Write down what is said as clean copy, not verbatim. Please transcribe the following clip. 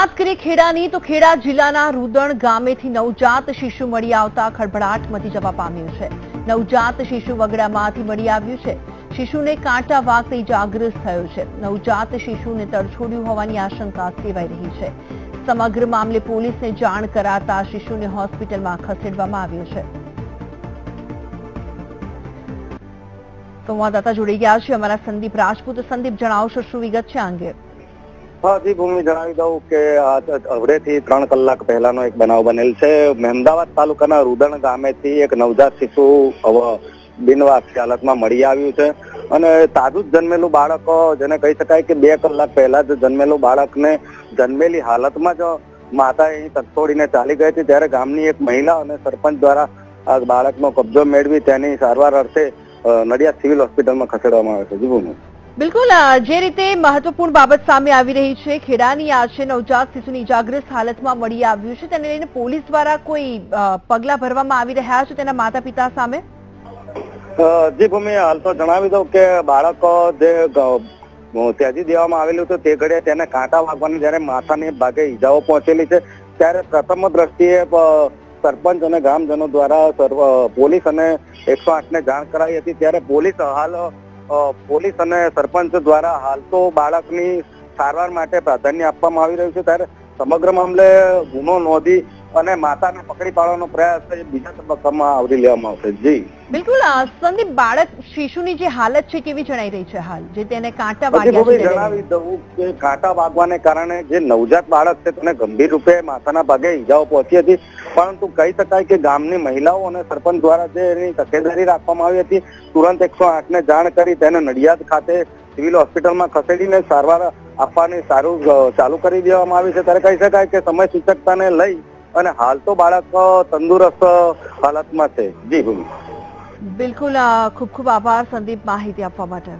વાત કરીએ ખેડાની તો ખેડા જિલ્લાના રૂદણ ગામેથી નવજાત શિશુ મળી આવતા ખળભળાટ મચી જવા પામ્યું છે। નવજાત શિશુ વગડામાંથી મળી આવ્યું છે। શિશુને કાંટા વાગતા ઇજાગ્રસ્ત થયો છે। નવજાત શિશુને તડછોડ્યું હોવાની આશંકા સેવાઈ રહી છે। સમગ્ર મામલે પોલીસને જાણ કરાતા શિશુને હોસ્પિટલમાં ખસેડવામાં આવ્યો છે। સંવાદદાતા જોડી ગયા છે અમારા સંદીપ રાજપૂત। સંદીપ, જણાવશો શું વિગત છે આ અંગે? हाँ जी भूमि जणावी दऊं के अवरेथी 3 કલાક પહેલાનો એક બનાવ બનેલ છે। મહેમદાવાદ તાલુકાના રૂદણ ગામેથી એક નવજાત શિશુ બિનવારસી હાલતમાં મળી આવ્યું છે અને તાજું જ જન્મેલું બાળક, જેને કહી શકાય કે 2 કલાક પહેલા જ જન્મેલું બાળકને જન્મેલી હાલતમાં જ માતા અહીં તડછોડીને ચાલી ગઈ હતી। ત્યારે ગામની એક મહિલા અને સરપંચ દ્વારા આ બાળકનો કબજો મેળવી તેની સારવાર અર્થે નડિયાદ સિવિલ હોસ્પિટલમાં ખસેડવામાં આવે છે। જી ભૂમિ, બિલકુલ, જે રીતે મહત્વપૂર્ણ બાબત સામે આવી રહી છે, ખેડાની આ છે નવજાત શિશુની ઇજાગ્રસ્ત હાલતમાં મળી આવ્યું છે, તેને લઈને પોલીસ દ્વારા કોઈ પગલાં ભરવામાં આવી રહ્યા છે તેના માતા પિતા સામે? જી ભૂમિ, હાલ તો જણાવી દઉં કે બાળક જે ત્યાજી દેવામાં આવેલું હતું તે ઘડીએ તેને કાંટા વાગવાની જયારે માથાની ભાગે ઈજાઓ પહોંચેલી છે, ત્યારે પ્રથમ દ્રષ્ટિએ સરપંચ અને ગ્રામજનો દ્વારા પોલીસ અને 108 ને જાણ કરાઈ હતી। ત્યારે પોલીસ અને સરપંચ દ્વારા હાલ તો બાળકની સારવાર માટે પ્રાધાન્ય આપવામાં આવી રહ્યું છે। ત્યારે સમગ્ર મામલે ગુનો નોંધી અને માતાને પકડી પાડવાનો પ્રયાસ બીજા તબક્કામાં આવરી લેવામાં આવશે। જી બિલકુલ સંદીપ, બાળક શિશુની જે હાલત છે કેવી જણાઈ રહી છે હાલ, જે તેને કાંટા વાગ્યા છે? જણાવી દઉં કે કાંટા વાગવાને કારણે જે નવજાત બાળક છે તેને ગંભીર રૂપે માથાના ભાગે ઈજાઓ પહોંચી હતી, પરંતુ કહી શકાય કે ગામની મહિલાઓ અને સરપંચ દ્વારા જે એની તકેદારી રાખવામાં આવી હતી, તુરંત 108 ને જાણ કરી તેને નડિયાદ ખાતે સિવિલ હોસ્પિટલમાં ખસેડીને સારવાર આપવાની ચાલુ કરી દેવામાં આવી છે। ત્યારે કહી શકાય કે સમય સૂચકતાને લઈ અને હાલ તો બાળક તંદુરસ્ત હાલતમાં છે। જી ભૂમિ, બિલકુલ, ખૂબ ખૂબ આભાર સંદીપ માહિતી આપવા માટે।